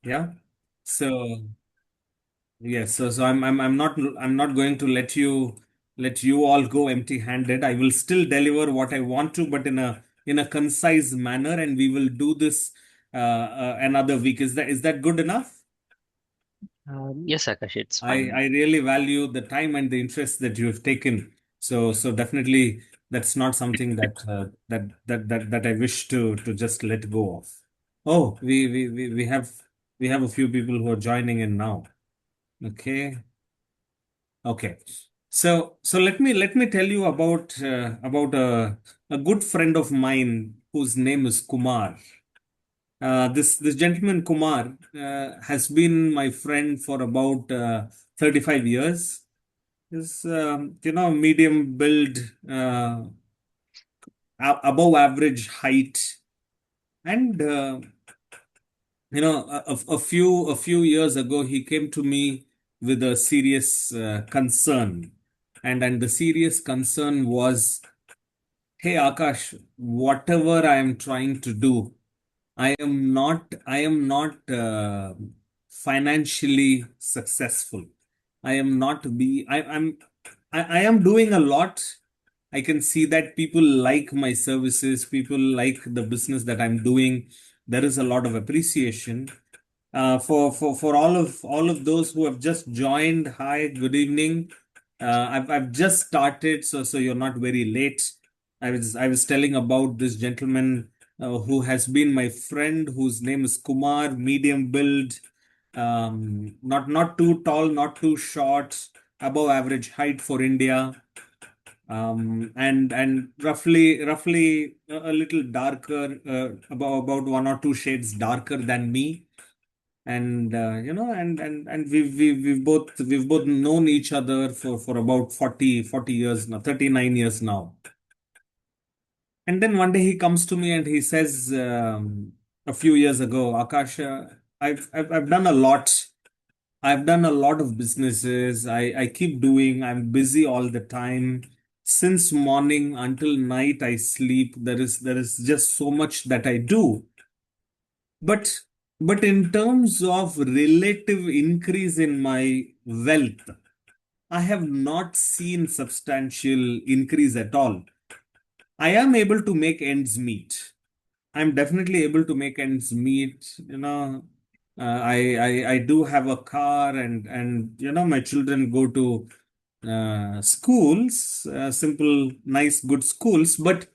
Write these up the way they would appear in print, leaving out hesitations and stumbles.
Yeah. So yes, so I'm not going to let you all go empty-handed. I will still deliver what I want to, but in a concise manner, and we will do this another week. Is that good enough? Yes, Akash, it's I fine. I really value the time and the interest that you have taken. So definitely that's not something that I wish to just let go of. Oh, we have a few people who are joining in now. Okay. Okay. So let me tell you about a good friend of mine whose name is Kumar. This gentleman Kumar has been my friend for about 35 years. Is medium build, above average height, and a few years ago he came to me with a serious concern, and the serious concern was, hey Akash, whatever I am trying to do, I am not financially successful. I am not be I am doing a lot. I can see that people like my services, people like the business that I'm doing. There is a lot of appreciation. For all of those who have just joined, hi, good evening. I've just started, so you're not very late. I was telling about this gentleman who has been my friend, whose name is Kumar, medium build, not too tall, not too short, above average height for India, and roughly a little darker, about one or two shades darker than me. And we've both known each other for about 40 years now, 39 years now. And then one day he comes to me and he says, a few years ago, Akash, I've done a lot. I've done a lot of businesses. I keep doing, I'm busy all the time. Since morning until night, I sleep. There is just so much that I do. But but in terms of relative increase in my wealth, I have not seen substantial increase at all. I am able to make ends meet. I'm definitely able to make ends meet. I do have a car, and my children go to schools, simple, nice, good schools. But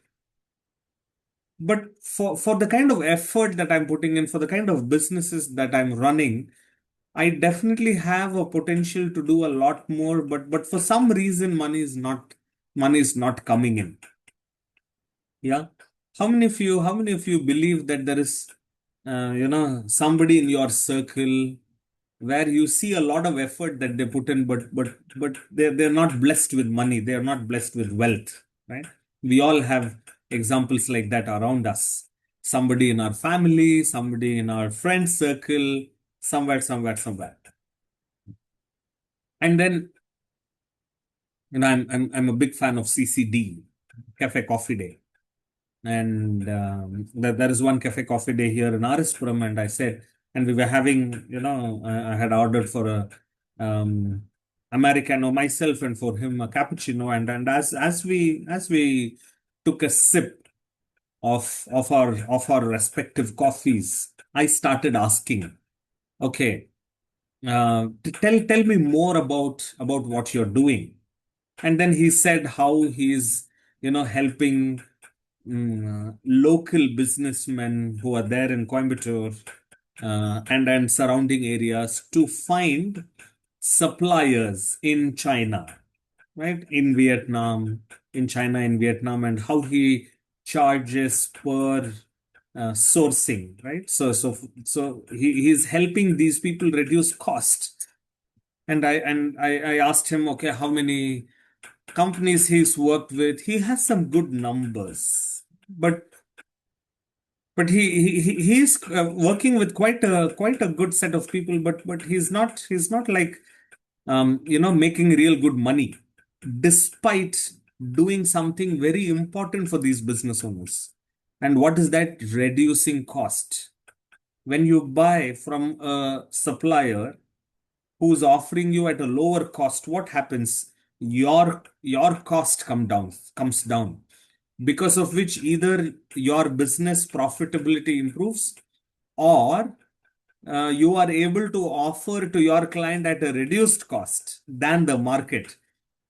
for the kind of effort that I'm putting in, for the kind of businesses that I'm running, I definitely have a potential to do a lot more. But for some reason, money is not coming in. Yeah. How many of you believe that there is, somebody in your circle where you see a lot of effort that they put in, but they're not blessed with money. They are not blessed with wealth, right? We all have examples like that around us. Somebody in our family, somebody in our friend circle, somewhere. And then, I'm a big fan of CCD, Cafe Coffee Day. And there is one cafe coffee day here in Arispuram, and I said, and we were having, I had ordered for a um, Americano myself and for him a cappuccino, and as we took a sip of our respective coffees, I started asking, okay, tell me more about what you're doing. And then he said how he's helping local businessmen who are there in Coimbatore, and surrounding areas to find suppliers in China, right? In China, in Vietnam, and how he charges per sourcing, right? So he's helping these people reduce cost. And I asked him, okay, how many companies he's worked with. He has some good numbers, but he's working with quite a good set of people, but he's not like making real good money, despite doing something very important for these business owners. And what is that? Reducing cost. When you buy from a supplier who's offering you at a lower cost, what happens? Your cost comes down, because of which either your business profitability improves, or you are able to offer to your client at a reduced cost than the market.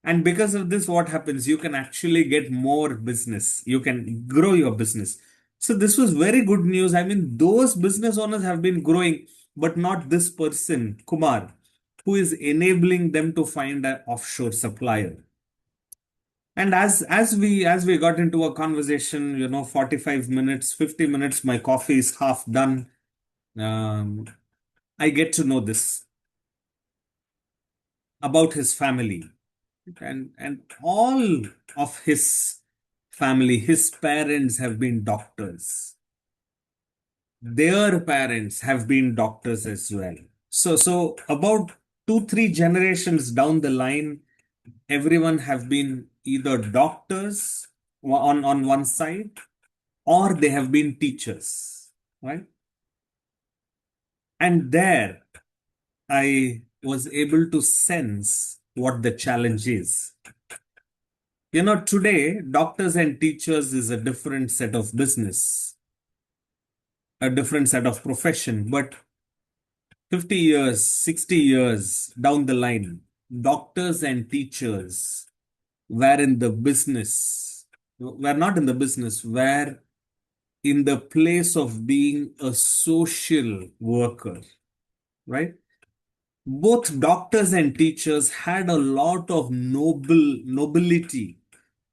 And because of this, what happens? You can actually get more business. You can grow your business. So this was very good news. I mean, those business owners have been growing, but not this person, Kumar, who is enabling them to find an offshore supplier. And as we got into a conversation, 45 minutes, 50 minutes, my coffee is half done. Um, I get to know this about his family, and all of his family, his parents have been doctors. Their parents have been doctors as well. So about two, three generations down the line, everyone have been either doctors on one side, or they have been teachers, right? And there I was able to sense what the challenge is. Today, doctors and teachers is a different set of business, a different set of profession. But 50 years, 60 years down the line, doctors and teachers were in the business, were not in the business, were in the place of being a social worker, right? Both doctors and teachers had a lot of nobility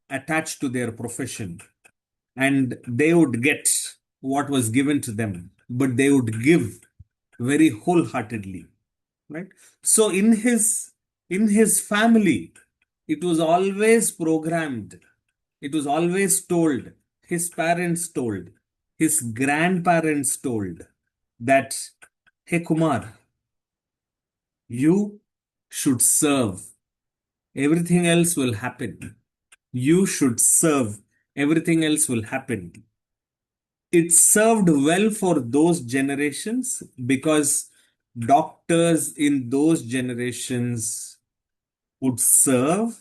attached to their profession, and they would get what was given to them, but they would give very wholeheartedly, right? So in his family, it was always programmed, it was always told, his parents told, his grandparents told, that, hey Kumar, you should serve, everything else will happen. You should serve, everything else will happen. It served well for those generations because doctors in those generations would serve.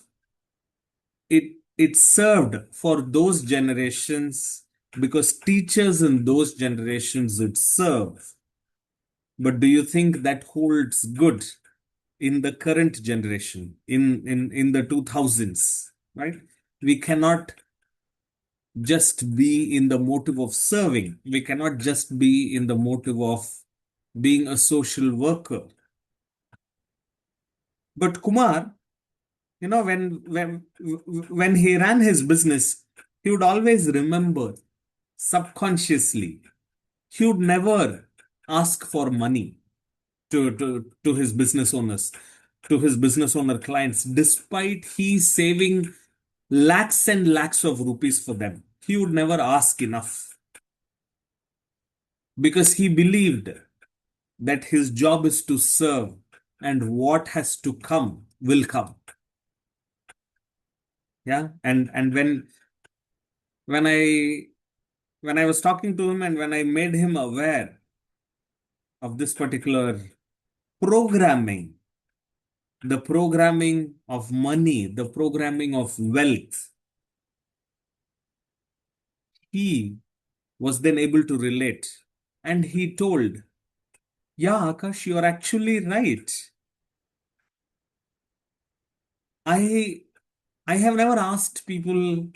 It served for those generations because teachers in those generations would serve. But do you think that holds good in the current generation, in the 2000s, right? We cannot just be in the motive of serving. We cannot just be in the motive of being a social worker. But Kumar, when he ran his business, he would always remember subconsciously. He would never ask for money to his business owners, to his business owner clients, despite he saving lakhs and lakhs of rupees for them. He would never ask enough because he believed that his job is to serve, and what has to come will come. Yeah. And when I when I was talking to him, and when I made him aware of this particular programming, the programming of money, the programming of wealth, he was then able to relate. And he told, yeah, Akash, you are actually right. I I have never asked people,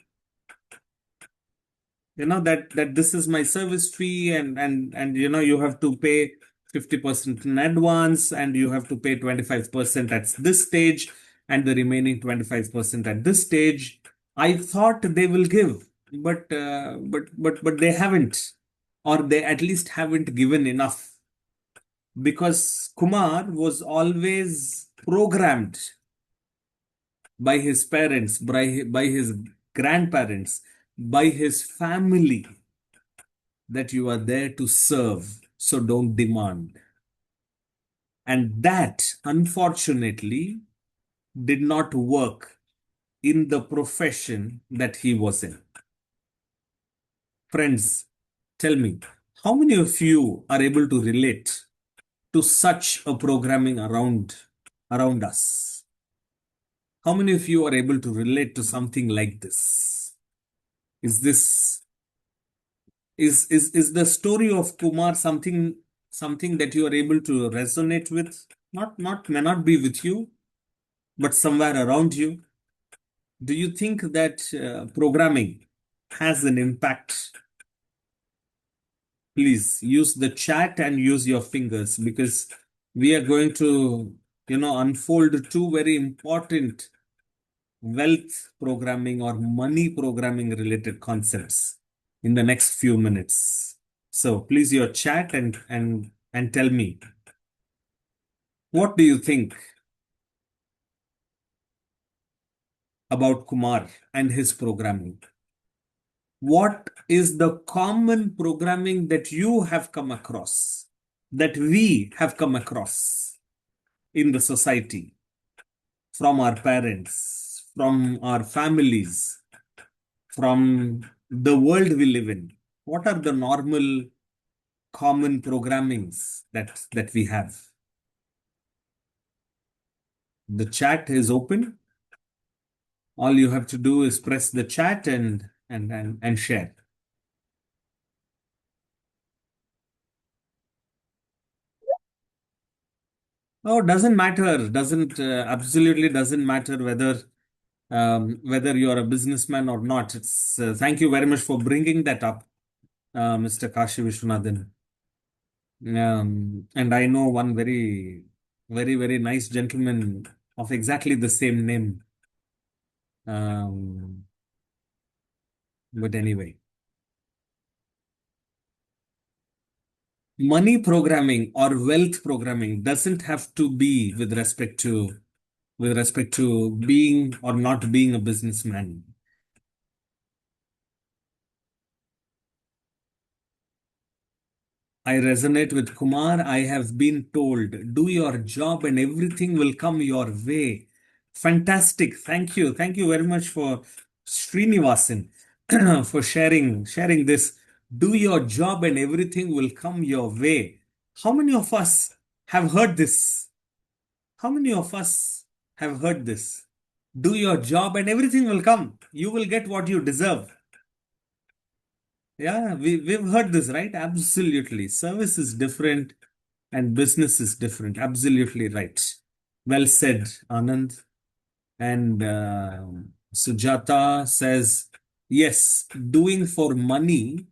that this is my service fee, and you have to pay 50% in advance, and you have to pay 25% at this stage, and the remaining 25% at this stage. I thought they will give, but they haven't, or they at least haven't given enough, because Kumar was always programmed by his parents, by his grandparents, by his family, that you are there to serve, so don't demand. And that, unfortunately, did not work in the profession that he was in. Friends, tell me, How many of you are able to relate to such a programming around us? How many of you are able to relate to something like this? Is this is the story of Kumar something that you are able to resonate with? Not may not be with you, but somewhere around you. Do you think that programming has an impact? Please use the chat and use your fingers because we are going to, unfold two very important wealth programming or money programming related concepts in the next few minutes. So please your chat and tell me, what do you think about Kumar and his programming? What is the common programming that you have come across, that we have come across in the society, from our parents, from our families, from the world we live in? What are the normal common programmings that we have? The chat is open. All you have to do is press the chat and share. Oh, doesn't matter. Doesn't absolutely doesn't matter whether you're a businessman or not. It's thank you very much for bringing that up, Mr. Kashi Vishwanathan. And I know one very nice gentleman of exactly the same name. Um, but anyway, money programming or wealth programming doesn't have to be with respect to being or not being a businessman. I resonate with Kumar. I have been told, do your job and everything will come your way. Fantastic. Thank you. Thank you very much for Srinivasan for sharing this. Do your job and everything will come your way. How many of us have heard this? How many of us have heard this? Do your job and everything will come. You will get what you deserve. Yeah, we've heard this, right? Absolutely. Service is different and business is different. Absolutely right. Well said, Anand. And Sujata says, yes, doing for money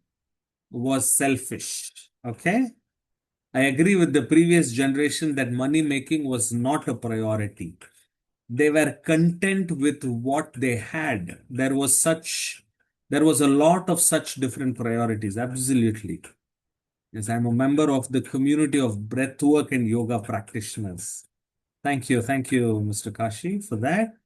was selfish. Okay. I agree with the previous generation that money making was not a priority. They were content with what they had. There was a lot of such different priorities. Absolutely. Yes, I'm a member of the community of breathwork and yoga practitioners. Thank you, Mr. Kashi, for that.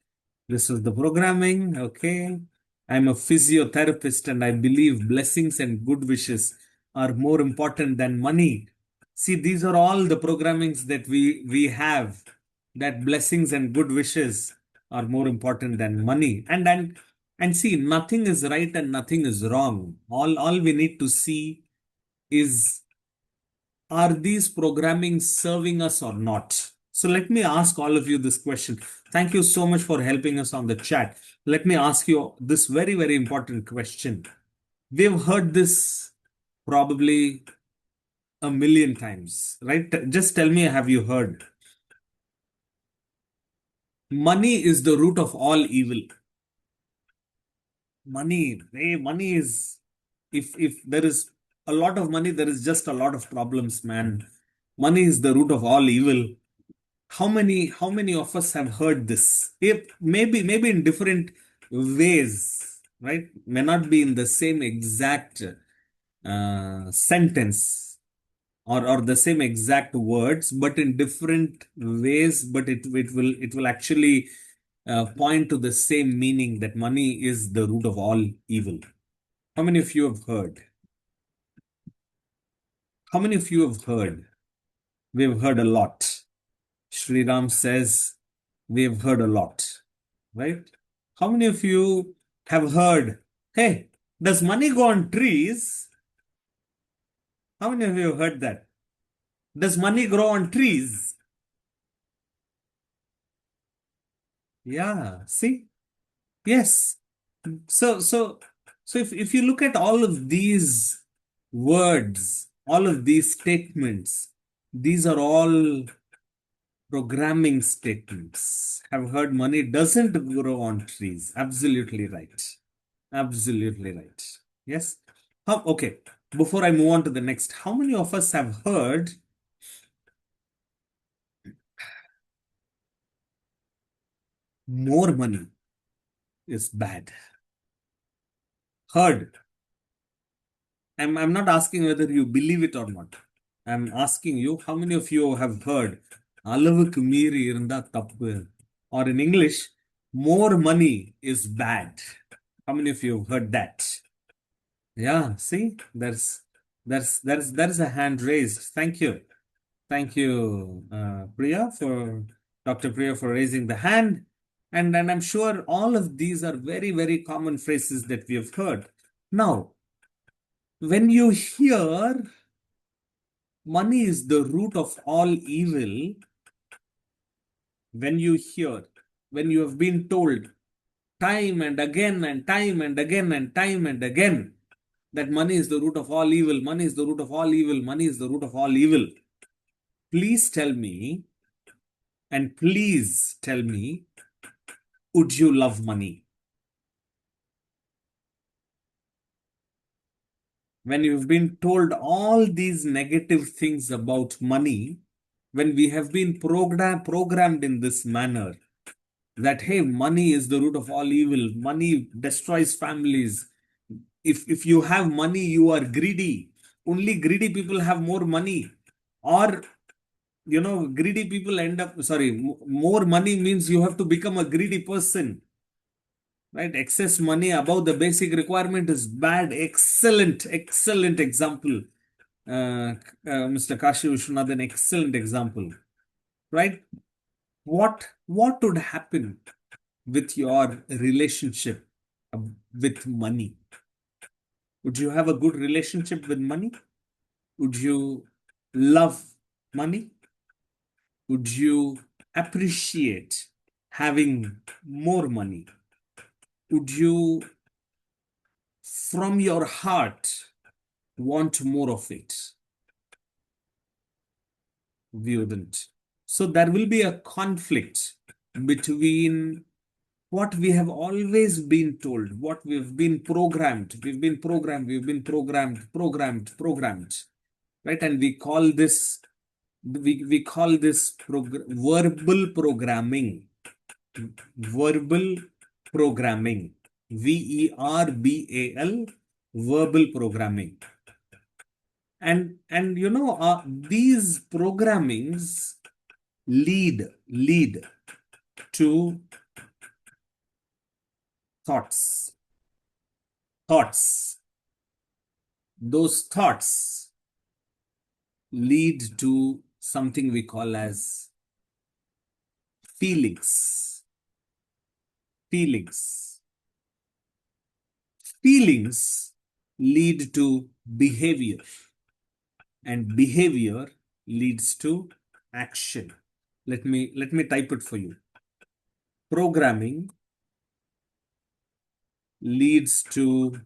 This is the programming. Okay. I'm a physiotherapist and I believe blessings and good wishes are more important than money. See, these are all the programmings that we have, that blessings and good wishes are more important than money. And see, nothing is right and nothing is wrong. All we need to see is, are these programming serving us or not? So let me ask all of you this question. Thank you so much for helping us on the chat. Let me ask you this very important question. We've heard this probably a million times, right? Just tell me, have you heard? Money is the root of all evil. Money is, if there is a lot of money, there is just a lot of problems, man. Money is the root of all evil. How many of us have heard this? If maybe in different ways, right? May not be in the same exact sentence or the same exact words, but in different ways. But it will actually point to the same meaning, that money is the root of all evil. How many of you have heard? How many of you have heard? We've heard a lot. Sri Ram says we've heard a lot, right? How many of you have heard, hey, does money go on trees? How many of you have heard that? Does money grow on trees? Yeah, see? Yes. So, so, so if you look at all of these words, all of these statements, these are all programming statements. Have heard money doesn't grow on trees. Absolutely right. Absolutely right. Yes. Okay. Before I move on to the next, how many of us have heard more money is bad? Heard. I'm not asking whether you believe it or not. I'm asking you, how many of you have heard அளவுக்கு மீறி இருந்தா தப்பு? Or in English, more money is bad. How many of you have heard that? Yeah, see, there's a hand raised. Thank you. Thank you, Priya, for Dr. Priya for raising the hand. And I'm sure all of these are very, very common phrases that we have heard. Now, when you hear money is the root of all evil, when you hear, when you have been told time and again and time and again and time and again that money is the root of all evil, money is the root of all evil, money is the root of all evil, please tell me, and please tell me, would you love money? When you've been told all these negative things about money, when we have been programmed in this manner, that hey, money is the root of all evil, money destroys families. If you have money, you are greedy. Only greedy people have more money. Or greedy people end up, sorry, more money means you have to become a greedy person. Right? Excess money above the basic requirement is bad. Excellent, excellent example. Mr. Kashi Vishwanathan, excellent example. Right? What would happen with your relationship with money? Would you have a good relationship with money? Would you love money? Would you appreciate having more money? Would you, from your heart, want more of it? We wouldn't. So there will be a conflict between what we have always been told, what we've been programmed. We've been programmed, right? And we call this verbal programming. Verbal programming. VERBAL, verbal programming. And these programmings lead to thoughts. Thoughts. Those thoughts lead to something we call as feelings. Feelings. Feelings lead to behavior, and behavior leads to action. Let me type it for you. Programming leads to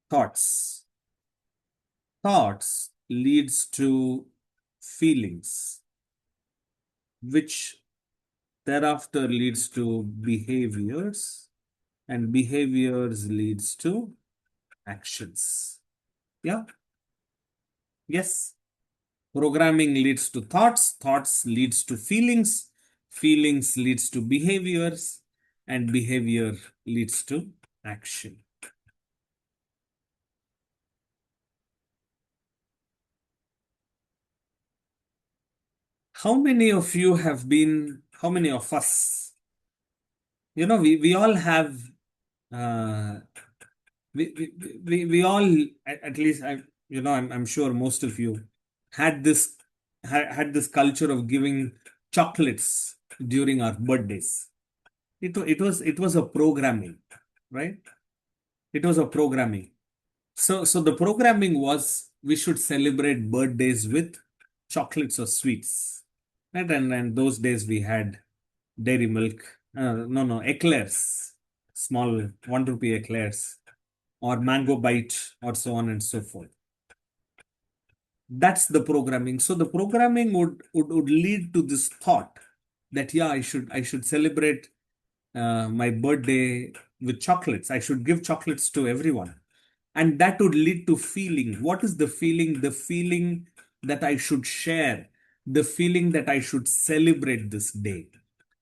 thoughts. Thoughts leads to feelings, which thereafter leads to behaviors, and behaviors leads to actions. Yeah. Yes. Programming leads to thoughts, thoughts leads to feelings, feelings leads to behaviors, and behavior leads to action. How many of you have been, how many of us, we all have, uh, we all, at least, I'm sure most of you had this culture of giving chocolates during our birthdays. It was a programming, right? It was a programming. So the programming was we should celebrate birthdays with chocolates or sweets. Right? And those days we had dairy milk, no, eclairs, small 1 rupee eclairs, or mango bite, or so on and so forth. That's the programming. So the programming would lead to this thought that yeah, I should celebrate my birthday with chocolates. I should give chocolates to everyone. And that would lead to feeling. What is the feeling? The feeling that I should share, the feeling that I should celebrate this day.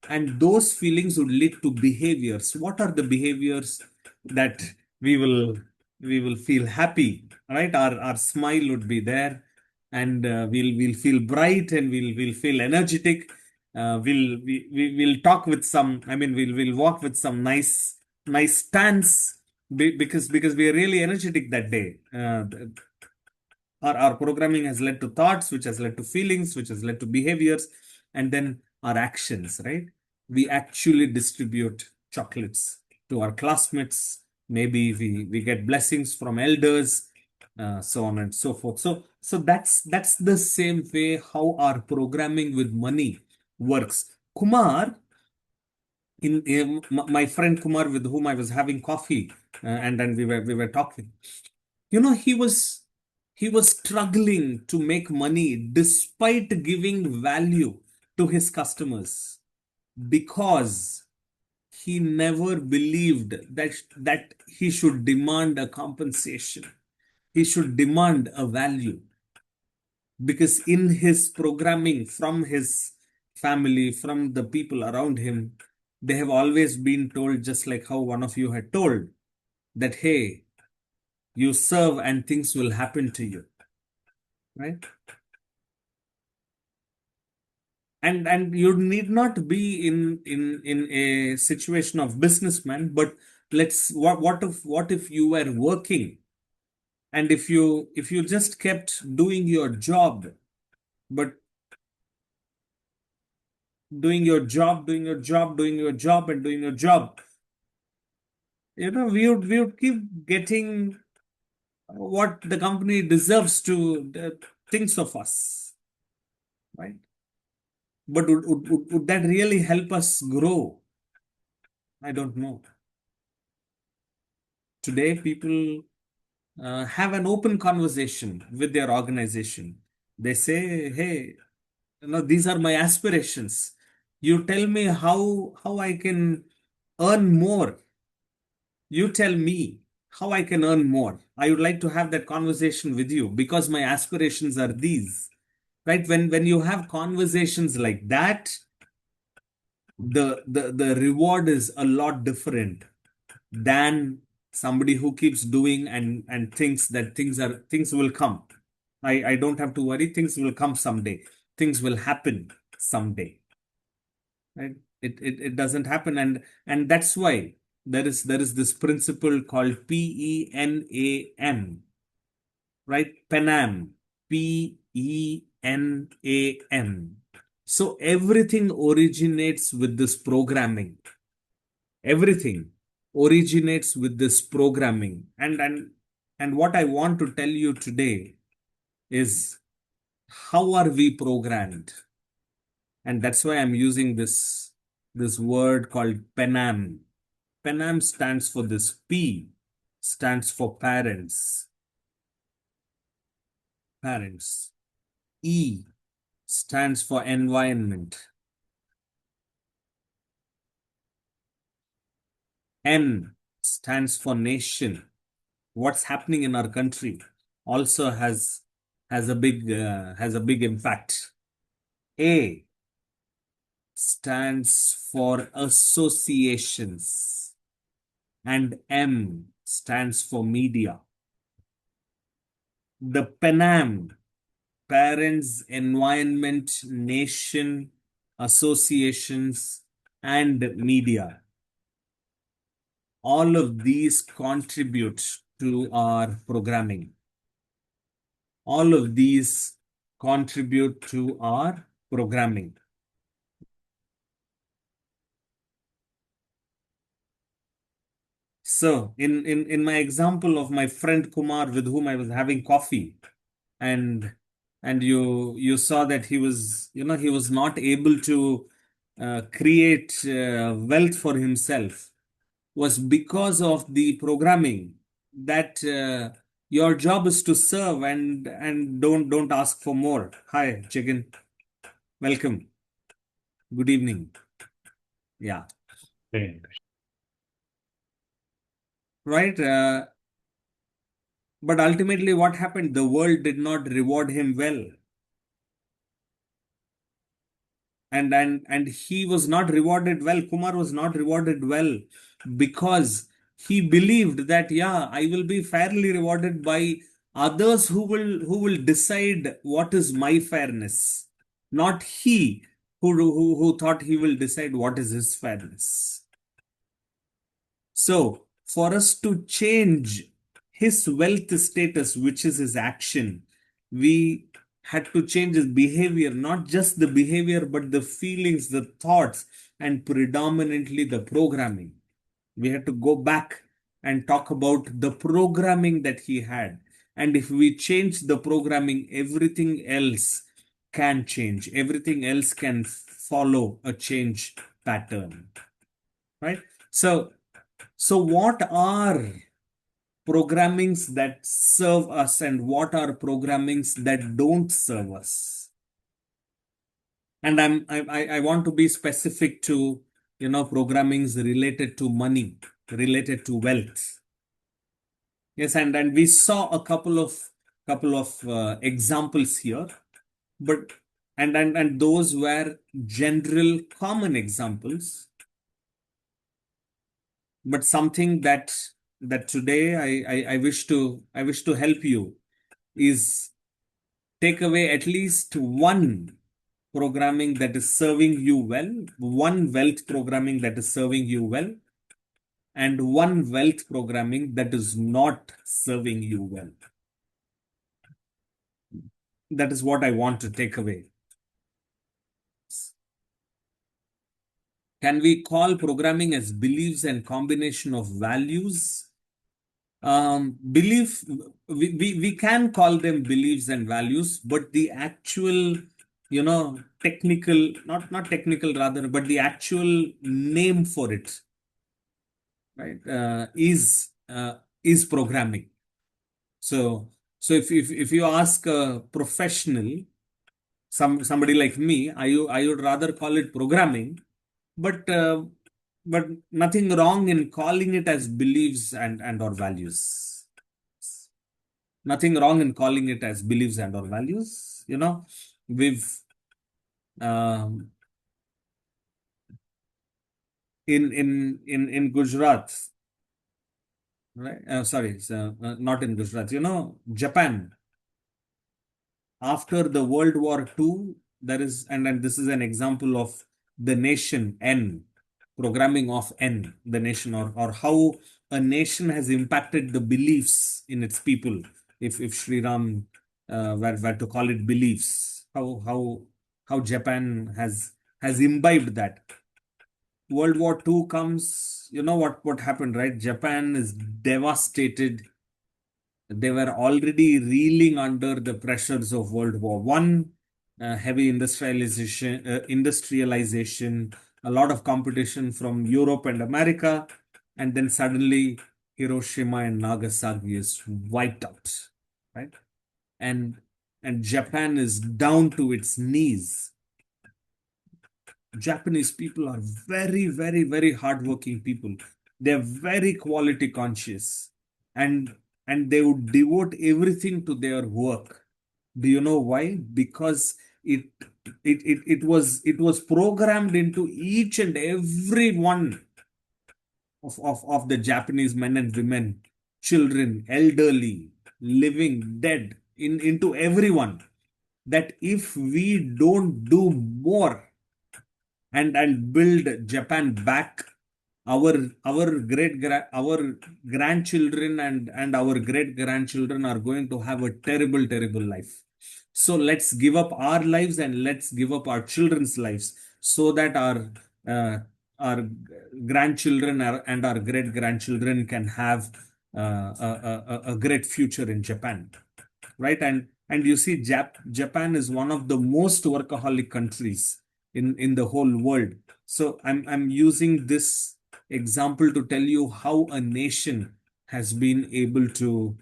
And those feelings would lead to behaviors. What are the behaviors that we will we will feel happy, right? Our smile would be there, and we'll feel bright, and we'll feel energetic. We'll talk with some. I mean, we'll walk with some nice stance because we are really energetic that day. Our programming has led to thoughts, which has led to feelings, which has led to behaviors, and then our actions, right? We actually distribute chocolates to our classmates. Maybe we get blessings from elders, so on and so forth. So that's the same way how our programming with money works. Kumar, my friend Kumar, with whom I was having coffee, and then we were talking. He was struggling to make money despite giving value to his customers because he never believed that he should demand a compensation. He should demand a value because in his programming from his family, from the people around him, they have always been told, just like how one of you had told, that hey, you serve and things will happen to you, right? And you need not be in a situation of businessman, but what if you were working, and if you just kept doing your job, but doing your job and doing your job, we would keep getting what the company deserves to thinks of us, right? But would that really help us grow? I don't know. Today people have an open conversation with their organization. They say, hey, these are my aspirations. You tell me how I can earn more. You tell me how I can earn more. I would like to have that conversation with you because my aspirations are these. Right? When you have conversations like that, the reward is a lot different than somebody who keeps doing and thinks that things will come. I don't have to worry, things will come someday, things will happen someday, right? It doesn't happen, and that's why there is this principle called PENAM, right? Penam, PENAM. So everything originates with this programming. Everything originates with this programming. And what I want to tell you today is how are we programmed? And that's why I'm using this word called PENAM. PENAM stands for this. P stands for parents. E stands for environment. N stands for nation. What's happening in our country also has a big impact. A stands for associations, and M stands for media. The PENAM, parents, environment, nation, associations, and media, all of these contribute to our programming. All of these contribute to our programming. So in my example of my friend Kumar with whom I was having coffee, and you saw that he was, he was not able to create wealth for himself, was because of the programming that your job is to serve, and don't ask for more. Hi, Chicken. Welcome. Good evening. Yeah. Right. But ultimately, what happened? The world did not reward him well, and he was not rewarded well. Kumar was not rewarded well because he believed that, yeah, I will be fairly rewarded by others who will decide what is my fairness, not he who thought he will decide what is his fairness. So, for us to change his wealth status, which is his action, we had to change his behavior, not just the behavior, but the feelings, the thoughts, and predominantly the programming. We had to go back and talk about the programming that he had. And if we change the programming, everything else can change. Everything else can follow a change pattern, right? So what are programmings that serve us and what are programmings that don't serve us? And I want to be specific to, programmings related to money, related to wealth. Yes, and we saw a couple of examples here, but and those were general common examples, but something that today I wish to help you is take away at least one programming that is serving you well, one wealth programming that is serving you well, and one wealth programming that is not serving you well. That is what I want to take away. Can we call programming as beliefs and combination of values? Belief, we can call them beliefs and values, but the actual, technical, not technical rather, but the actual name for it, right, is programming. So if you ask a professional, somebody like me, I would rather call it programming, but nothing wrong in calling it as beliefs and or values. Nothing wrong in calling it as beliefs and or values. We've um, in Gujarat, right? Sorry, so, not in Gujarat. Japan, after the World War II, there is, and this is an example of the nation N, programming of N, the nation, or how a nation has impacted the beliefs in its people. If Sri Ram were to call it beliefs, how Japan has imbibed that. World War II comes, what happened, right? Japan is devastated. They were already reeling under the pressures of World War One, heavy industrialization, a lot of competition from Europe and America, and then suddenly Hiroshima and Nagasaki is wiped out, right? And Japan is down to its knees. Japanese people are very, very, very hardworking people. They're very quality conscious, and they would devote everything to their work. Do you know why? Because it was programmed into each and every one of the Japanese men and women, children, elderly, living, dead, into everyone, that if we don't do more and build Japan back, our grandchildren and our great grandchildren are going to have a terrible, terrible life. So let's give up our lives and let's give up our children's lives so that uh, our grandchildren and our great grandchildren can have a great future in Japan, right? And you see, Japan is one of the most workaholic countries in the whole world. So I'm using this example to tell you how a nation has been able to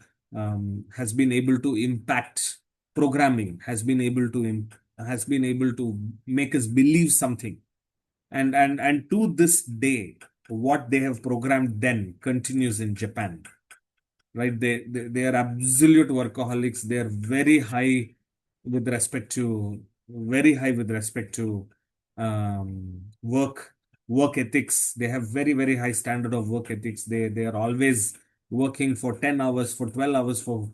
impact programming, has been able to make us believe something, and to this day, what they have programmed then continues in Japan, right? They are absolute workaholics. They are with respect to very high with respect to work ethics. They have very high standard of work ethics. They are always working for 10 hours, for 12 hours, for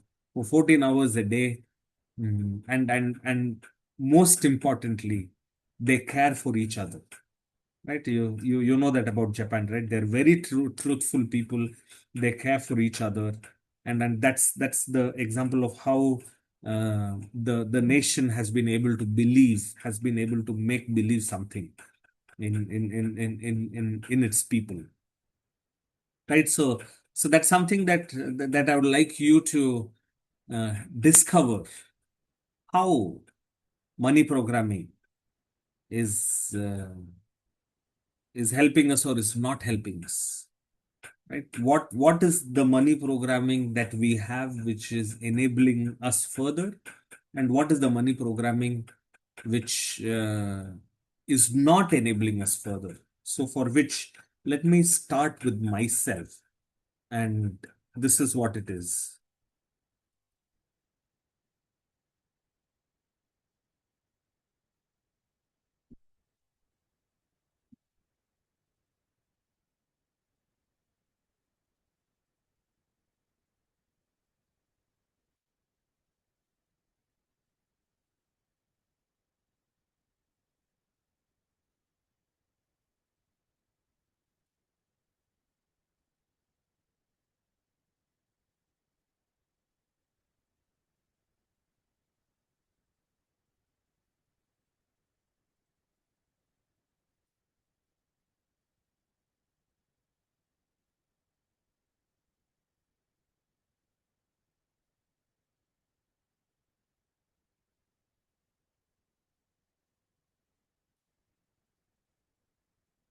14 hours a day. And most importantly, they care for each other, right? You know that about Japan, right? They're very truthful people. They care for each other, and that's the example of how the nation has been able to make believe something in its people, right? So that's something that I would like you to discover how money programming is uh, is helping us or is not helping us, right? What is the money programming that we have which is enabling us further, and what is the money programming which is not enabling us further? So for which, let me start with myself, and this is what it is.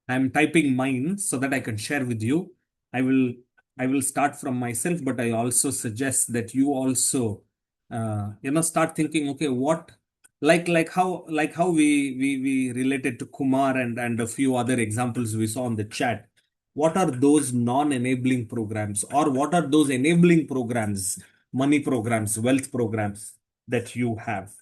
I'm typing mine so that I can share with you. I will I will start from myself, but I also suggest that you also start thinking, okay, what, like how we related to Kumar and a few other examples we saw on the chat. What are those non-enabling programs, or what are those enabling programs, money programs, wealth programs that you have?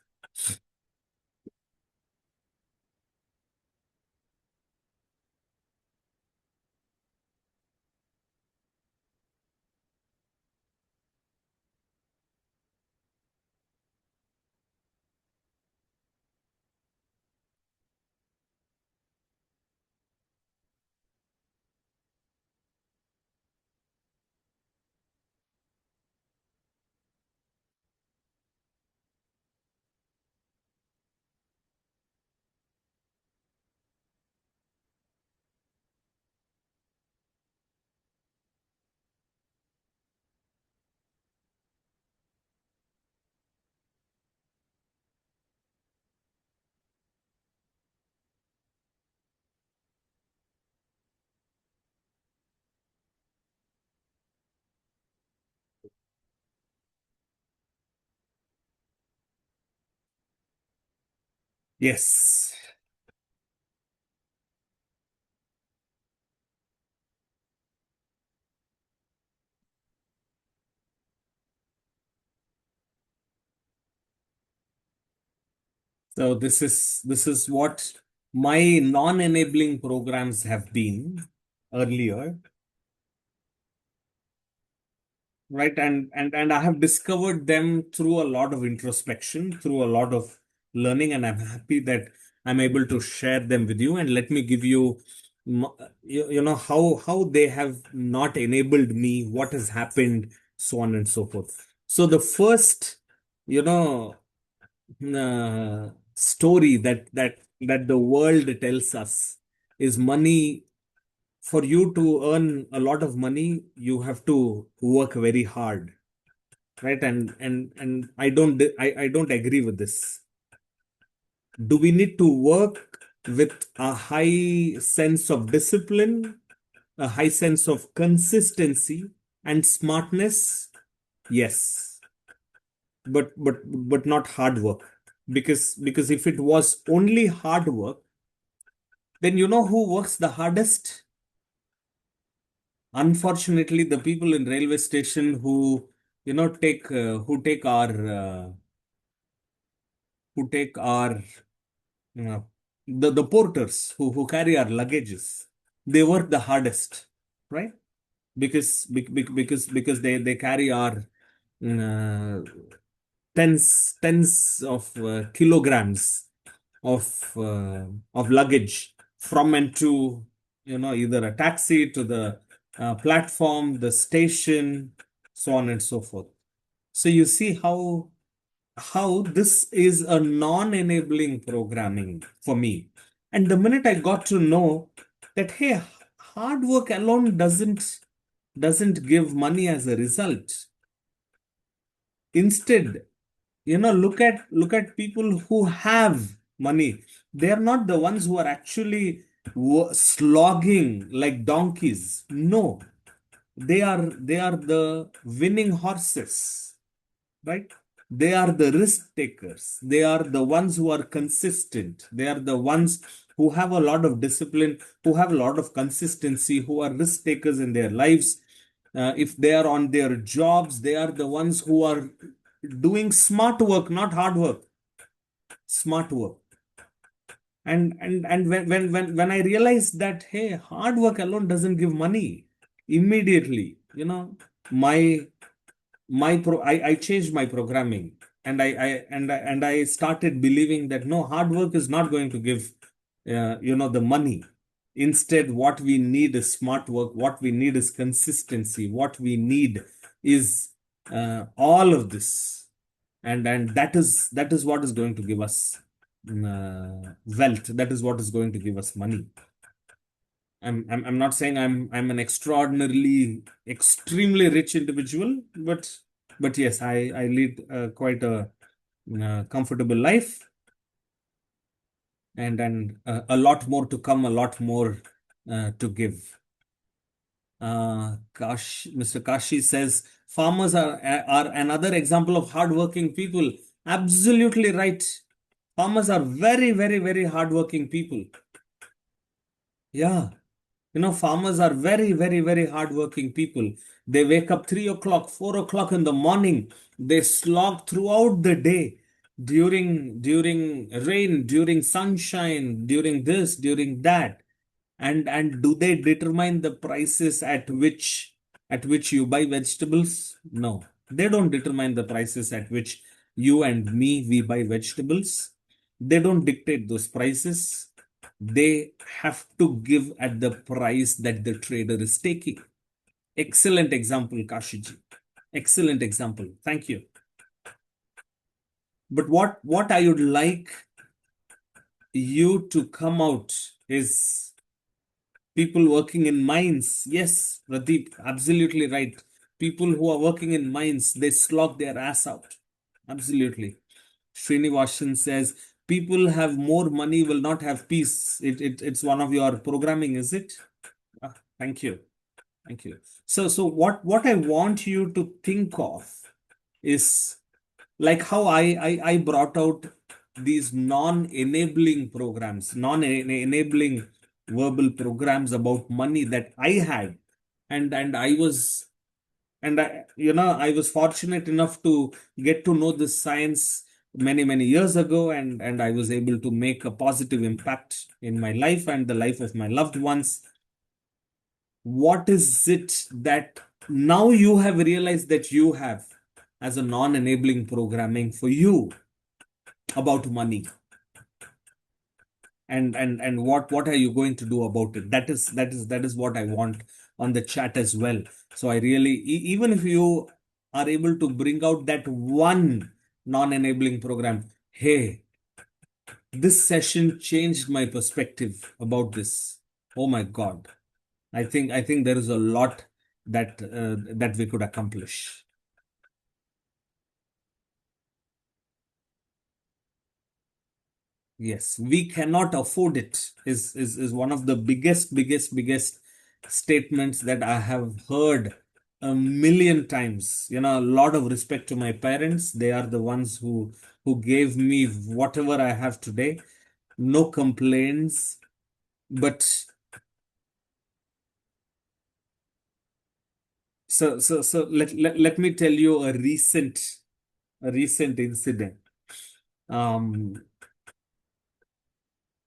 Yes. So this is what my non-enabling programs have been earlier, right? And I have discovered them through a lot of introspection, through a lot of learning, and I'm happy that I'm able to share them with you. And let me give you, you know, how they have not enabled me, what has happened, so on and so forth. So the first, you know, story that the world tells us is money. For you to earn a lot of money, you have to work very hard, right? And I don't agree with this. Do we need to work with a high sense of discipline, a high sense of consistency and smartness? Yes, but not hard work. Because if it was only hard work, then you know who works the hardest? Unfortunately, the people in railway station who who take our uh, the porters who carry our luggages, they work the hardest, right? Because they carry our uh, tens of kilograms of luggage from and to, either a taxi to the platform, the station, so on and so forth. So you see how this is a non-enabling programming for me. And the minute I got to know that, hey, hard work alone doesn't give money as a result. Instead, look at people who have money. They are not the ones who are actually slogging like donkeys. No, they are the winning horses, right? They are the risk takers. They are the ones who are consistent. They are the ones who have a lot of discipline, who have a lot of consistency, who are risk takers in their lives. If they are on their jobs, they are the ones who are doing smart work, not hard work, smart work. And when I realized that, hey, hard work alone doesn't give money, immediately, my I changed my programming, and I started believing that no, hard work is not going to give the money. Instead, what we need is smart work, what we need is consistency, what we need is all of this. And that is what is going to give us wealth. That is what is going to give us money. I'm not saying I'm an extremely rich individual, but yes, I lead quite a comfortable life, and a lot more to come, a lot more to give. Mr. Kashi says farmers are another example of hardworking people. Absolutely right. Farmers are very, very, very hardworking people. Yeah. Farmers are very, very, very hardworking people. They wake up 3 o'clock, 4 o'clock in the morning. They slog throughout the day, during rain, during sunshine, during this, during that. And do they determine the prices at which you buy vegetables? No, they don't determine the prices at which you and me we buy vegetables. They don't dictate those prices. They have to give at the price that the trader is taking. Excellent example, Kashiji. Excellent example. Thank you. But what I would like you to come out is people working in mines. Yes, Pradeep, absolutely right. People who are working in mines, they slog their ass out. Absolutely. Srinivasan says, people have more money will not have peace. It's one of your programming, is it? Thank you. Thank you. So what I want you to think of is like how I brought out these non-enabling programs, non-enabling verbal programs about money that I had, and I was fortunate enough to get to know this science many years ago, and I was able to make a positive impact in my life and the life of my loved ones. What is it that now you have realized that you have as a non-enabling programming for you about money, and what are you going to do about it? That is what I want on the chat as well. So I really, even if you are able to bring out that one non-enabling program, hey, this session changed my perspective about this. Oh my God. I think there is a lot that we could accomplish. Yes, we cannot afford it is one of the biggest statements that I have heard a million times. A lot of respect to my parents. They are the ones who gave me whatever I have today. No complaints. But let me tell you a recent incident. Um,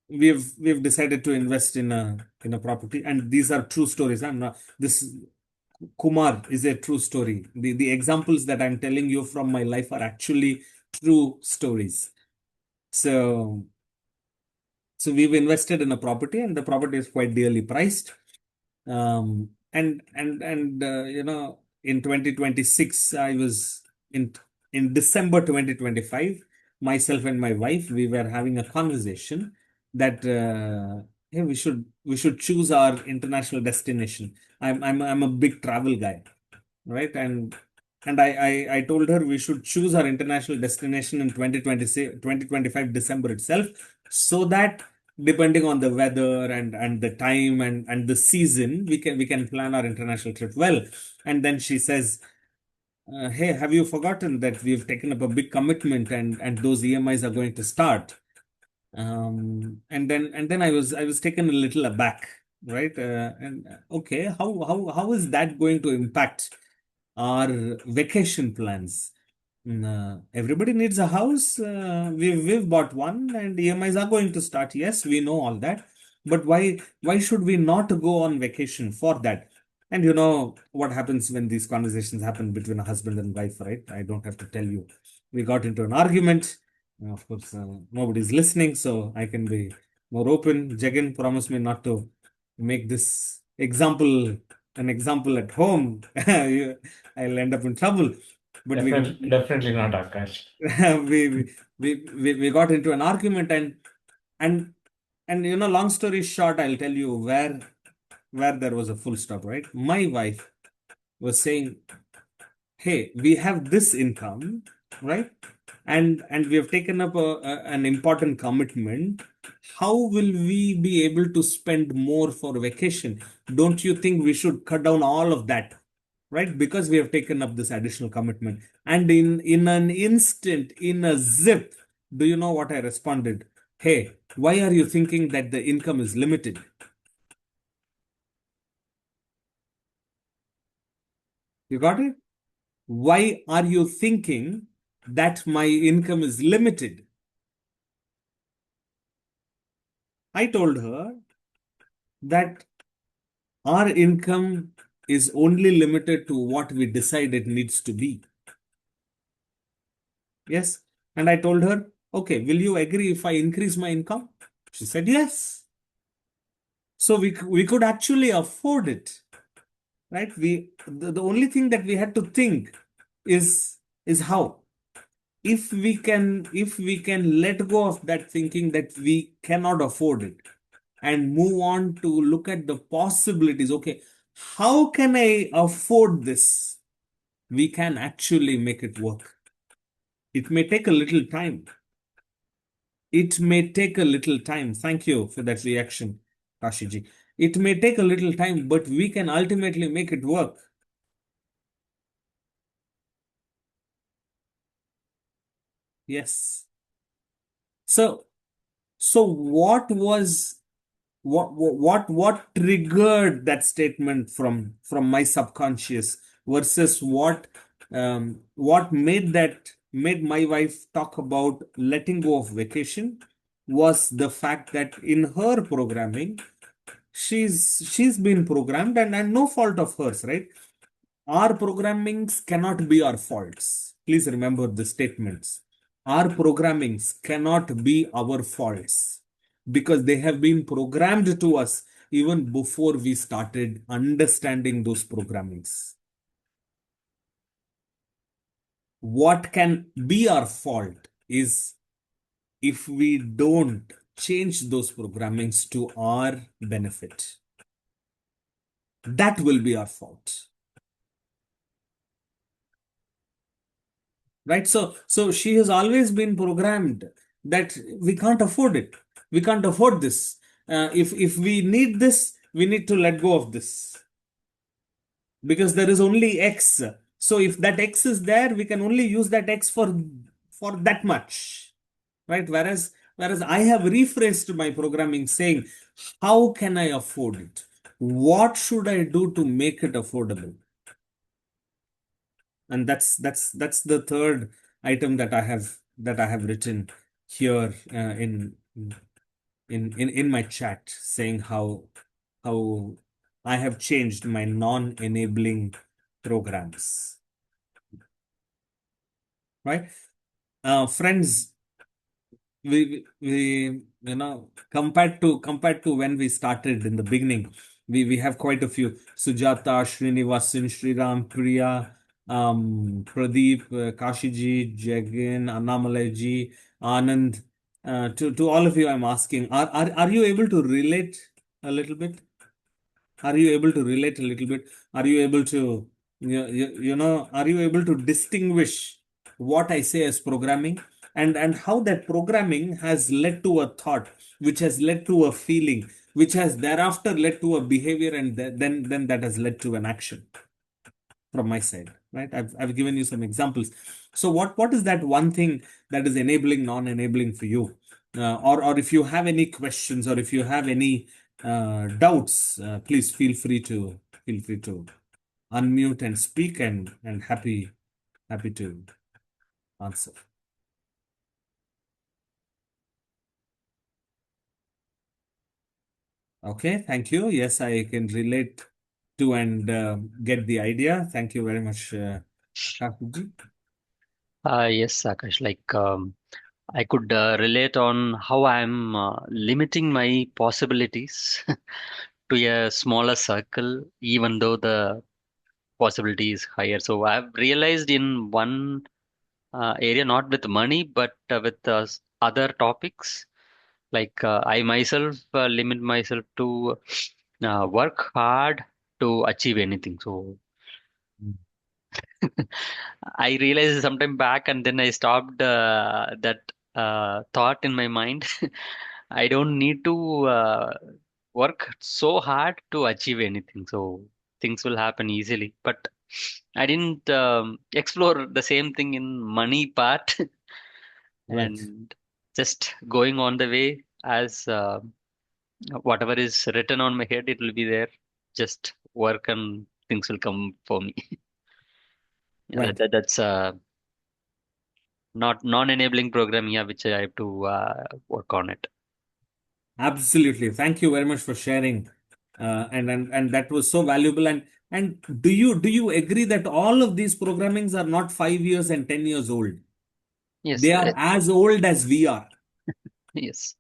we've decided to invest in a property, and these are true stories. I'm not this Kumar is a true story. The examples that I'm telling you from my life are actually true stories. So so we've invested in a property, and the property is quite dearly priced. And in 2026, I was in December 2025, myself and my wife, we were having a conversation that hey, we should choose our international destination. I'm a big travel guy, right? And I told her we should choose our international destination in 2026, 2025 December itself, so that depending on the weather and the time and the season, we can plan our international trip well. And then she says, hey, have you forgotten that we've taken up a big commitment, and those EMIs are going to start? And then I was taken a little aback, right? Okay, how is that going to impact our vacation plans? Everybody needs a house. We've bought one, and EMIs are going to start. Yes, we know all that, but why should we not go on vacation for that? And you know what happens when these conversations happen between a husband and wife, right? I don't have to tell you. We got into an argument. Of course, nobody's listening, so I can be more open. Jagan, promise me not to make this example an example at home. I'll end up in trouble. But Definitely, definitely not, Akash. we, we got into an argument, and long story short, I'll tell you where there was a full stop, right? My wife was saying, hey, we have this income, right? And we have taken up an important commitment. How will we be able to spend more for vacation? Don't you think we should cut down all of that, right? Because we have taken up this additional commitment. And in an instant, in a zip, do you know what I responded? Hey, why are you thinking that the income is limited? You got it? Why are you thinking that my income is limited? I told her that our income is only limited to what we decide it needs to be. Yes. And I told her, okay, will you agree if I increase my income? She said, yes. So we could actually afford it, right? The only thing that we had to think is how. If we can let go of that thinking that we cannot afford it, and move on to look at the possibilities. Okay, how can I afford this? We can actually make it work. It may take a little time. It may take a little time. Thank you for that reaction, Kashiji. It may take a little time, but we can ultimately make it work. Yes. So, so what triggered that statement from my subconscious, versus what made my wife talk about letting go of vacation, was the fact that in her programming, she's been programmed, and no fault of hers, right? Our programmings cannot be our faults. Please remember the statements. Our programmings cannot be our faults, because they have been programmed to us even before we started understanding those programmings. What can be our fault is if we don't change those programmings to our benefit. that will be our fault. Right? So she has always been programmed that we can't afford it. We can't afford this. If we need this, we need to let go of this because there is only X. So if that X is there, we can only use that X for that much, right? Whereas I have rephrased my programming saying, how can I afford it? What should I do to make it affordable? And that's the third item that I have written here in my chat, saying how I have changed my non-enabling programs, right? Friends, we compared to when we started in the beginning, we have quite a few: Sujata, Srinivasan, Sriram, Priya, Pradeep, Kashiji, Jagan, Annamalaji, Anand. To all of you, I'm asking: are you able to relate a little bit? Are you able to relate a little bit? Are you able to, are you able to distinguish what I say as programming and how that programming has led to a thought, which has led to a feeling, which has thereafter led to a behavior, and then that has led to an action from my side, right? I've given you some examples. So what is that one thing that is enabling, non-enabling for you? Or if you have any questions or if you have any doubts, please feel free to unmute and speak, and happy to answer. Okay, thank you. Yes, I can relate to and get the idea. Thank you very much, Kakuji. Yes, Akash. I could relate on how I'm limiting my possibilities to a smaller circle, even though the possibility is higher. So I've realized in one area, not with money, but with other topics. I myself limit myself to work hard to achieve anything. So I realized sometime back, and then I stopped that thought in my mind. I don't need to work so hard to achieve anything. So things will happen easily. But I didn't explore the same thing in money part, Right. and just going on the way as whatever is written on my head, it will be there. Just work and things will come for me. Yeah, Right. that's not non-enabling program, yeah, which I have to work on it. Absolutely. Thank you very much for sharing. And that was so valuable. And do you agree that all of these programmings are not 5 years and 10 years old? Yes, They are as old as we are. yes.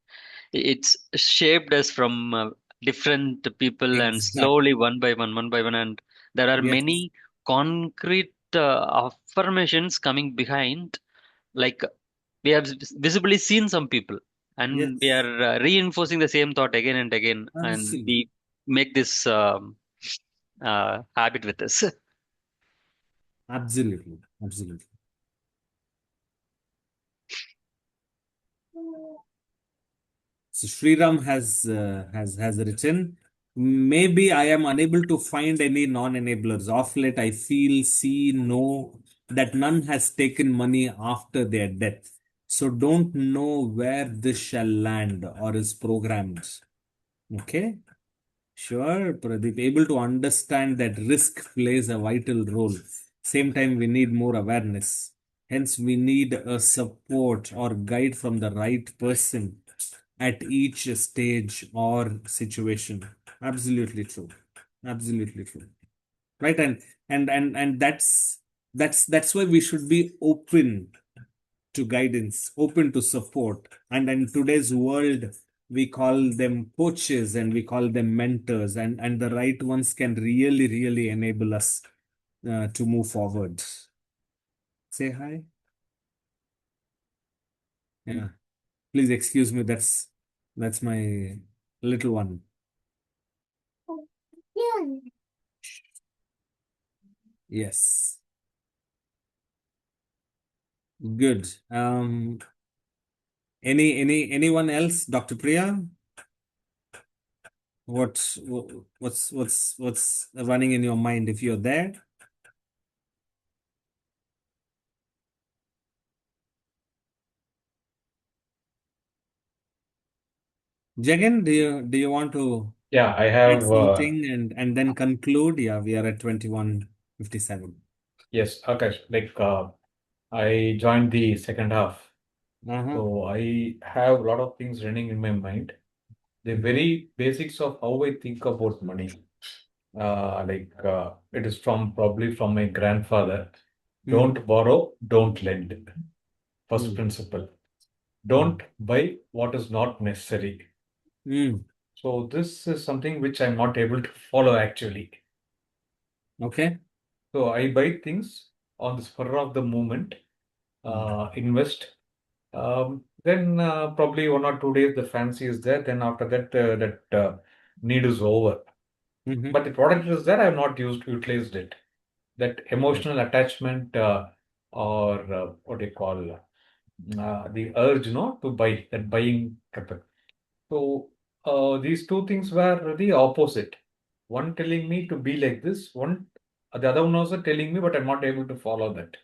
It's shaped us from different people and Exactly. slowly one by one, and there are Yes. many concrete affirmations coming behind. Like we have visibly seen some people, and we Yes. are reinforcing the same thought again and again, and Absolutely. we make this habit with us. Absolutely. Absolutely. So Sriram has written, maybe I am unable to find any non-enablers. Of late, I feel, see, know that none has taken money after their death. So don't know where this shall land or is programmed. Okay. Sure, Pradeep, able to understand that risk plays a vital role. Same time, we need more awareness. Hence, we need a support or guide from the right person at each stage or situation. Absolutely true. Absolutely true. Right, and that's why we should be open to guidance, open to support. And in today's world, we call them coaches and we call them mentors, and the right ones can really enable us to move forward. Say hi. Yeah. Please excuse me. That's my little one. Yes. Good. Anyone else? Dr. Priya? What's running in your mind if you're there? Jagan, do you want to Yeah, I add have, something and then conclude? Yeah, we are at 21:57. yes, Akash, I joined the second half. Uh-huh. So I have a lot of things running in my mind. The Mhm. very basics of how I think about money. It is from probably from my grandfather. Mm, Don't borrow, don't lend. First mm, principle. mm, Don't buy what is not necessary. mm. So this is something which I'm not able to follow actually. Okay. So I buy things on the spur of the moment, Mm, invest. Then probably 1 or 2 days the fancy is there. Then after that, that need is over. mhm. But the product is there. I have not utilized it. That Okay. emotional attachment or what do you call the urge, no, to buy that buying capacity. So these two things were the opposite. One telling me to be like this. The other one also telling me, but I'm not able to follow that.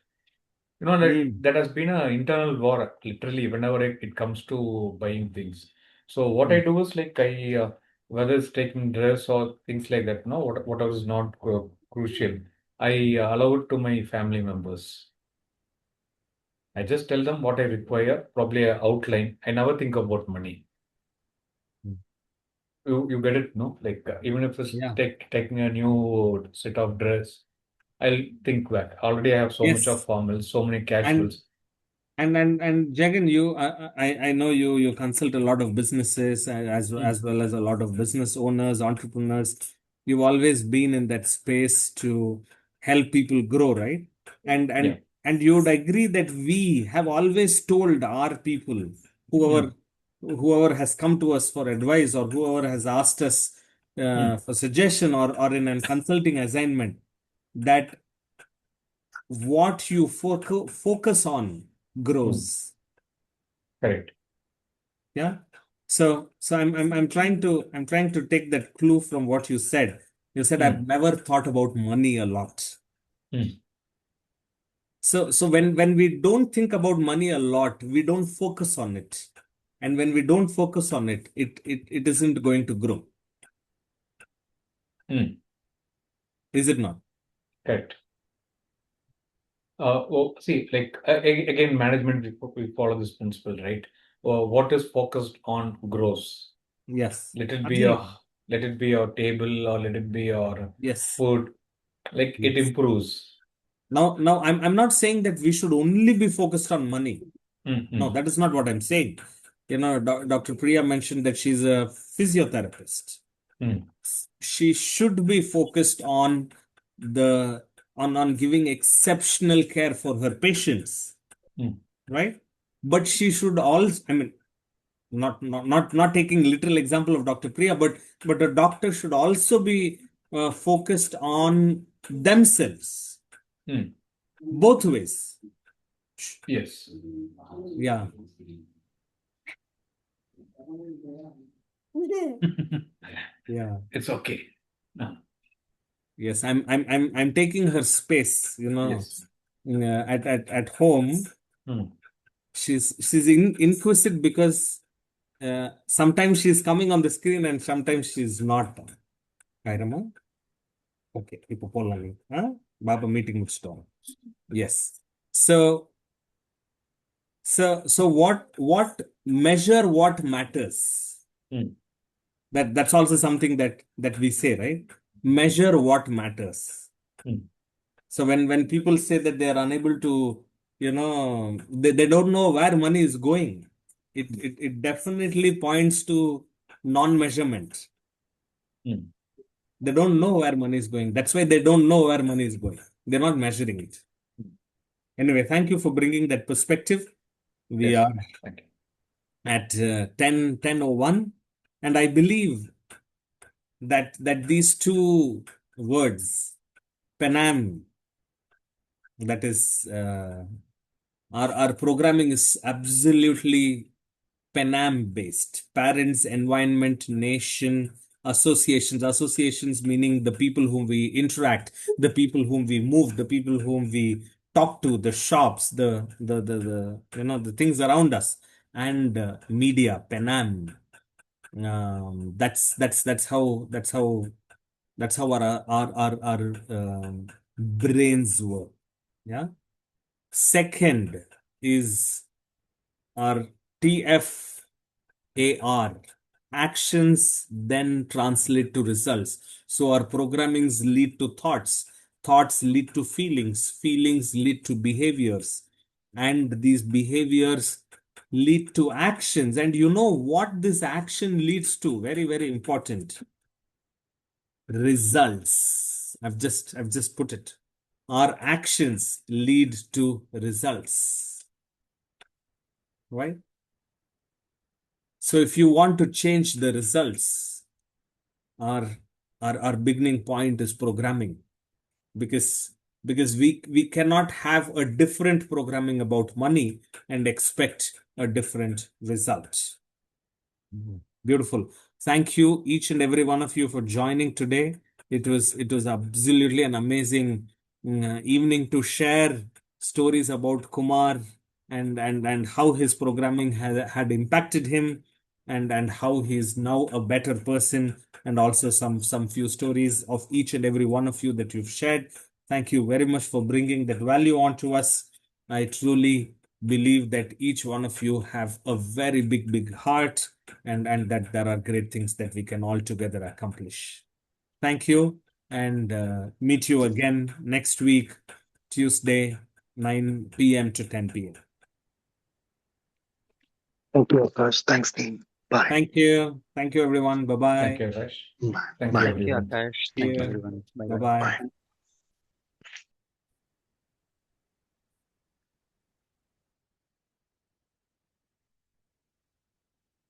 Mm, That has been an internal war, literally, whenever it comes to buying things. So what I mm, do is whether it's taking dress or things like that, no, whatever is not crucial, I allow it to my family members. I just tell them what I require, probably a outline. I never think about money. mm. You get it, no? Even if it's Yeah. taking a new set of dress, I'll think back. Already I have so much of Yes. formals, so many And casuals. and Jagan, I know you consult a lot of businesses Mm, as well as a lot of business owners, entrepreneurs. You've always been in that space to help people grow, right? And yeah. and and you would agree that we have always told our people, whoever Mm, whoever has come to us for advice or whoever has asked us mm, for suggestion or in a consulting assignment, that what you focus on mm. grows. Correct. Yeah. So I'm trying to take that clue from what you said. You said I've Mm, never thought about money a lot. mm, So when we don't think about money a lot, we don't focus on it. And when we don't focus on it, it isn't going to grow. mm. Is it not? Correct. Oh, see, again, management, we follow this principle, right? What is focused on grows. Yes. Let it be your, Agreed. let it be your table or let it be your Yes. food. Like it Yes. improves. Now I'm not saying that we should only be focused on money. Mm, No, mm, that is not what I'm saying. Dr. Priya mentioned that she's a physiotherapist. mm, She should be focused the on giving exceptional care for her patients, mm, right? But she should also, I mean, not taking literal example of Dr. Priya, but a doctor should also be focused on themselves, mm. both ways. Yes. Yeah. Yeah. It's okay. No. Yes, I'm taking her space, Yes. at home. Mm, She's inquisitive because sometimes she's coming on the screen and sometimes she's not. Kairama? Okay, இப்போ போலாம். Huh? Baba meeting முடிச்சிட்டோம். Yes. So so what measure what matters? mm, That's also something that we say, right? Measure what matters. mm, So when people say that they are unable to, they don't know where money is going, it definitely points to non-measurement. mm. They don't know where money is going. That's why they don't know where money is going. They're not measuring it. Anyway, thank you for bringing that perspective. We Yes. are Thank you. at 10:01, and I believe that these two words, Penam, That is, our programming is absolutely Panam based. Parents, environment, nation, associations. Associations meaning the people whom we interact, the people whom we move, the people whom we talk to, the shops, the the things around us, and media. Panam. That's how our brains work. Yeah. Second is our TFAR. Actions then translate to results. So our programmings lead to thoughts. Thoughts lead to feelings. Feelings lead to behaviors. And these behaviors lead to actions. And you know what this action leads to? Very, very important. Results. I've just put it. Our actions lead to results. Right? So if you want to change the results, our our beginning point is programming, because we cannot have a different programming about money and expect a different result. Beautiful. Thank you, each and every one of you, for joining today. It was absolutely an amazing evening to share stories about Kumar, and how his programming had impacted him, and how he is now a better person, and also some few stories of each and every one of you that you've shared. Thank you very much for bringing that value onto us. I truly believe that each one of you have a very big heart, and that there are great things that we can all together accomplish. Thank you, and meet you again next week, Tuesday, 9 p.m. to 10 p.m. Thank you, Akash. Thanks, team. Bye. Thank you. Thank you, everyone. Thank Bye-bye. you, Akash. Bye. Thank you, Bye. Thank you, everyone. Akash. See Thank you, you. everyone. Bye bye. Bye-bye. Bye.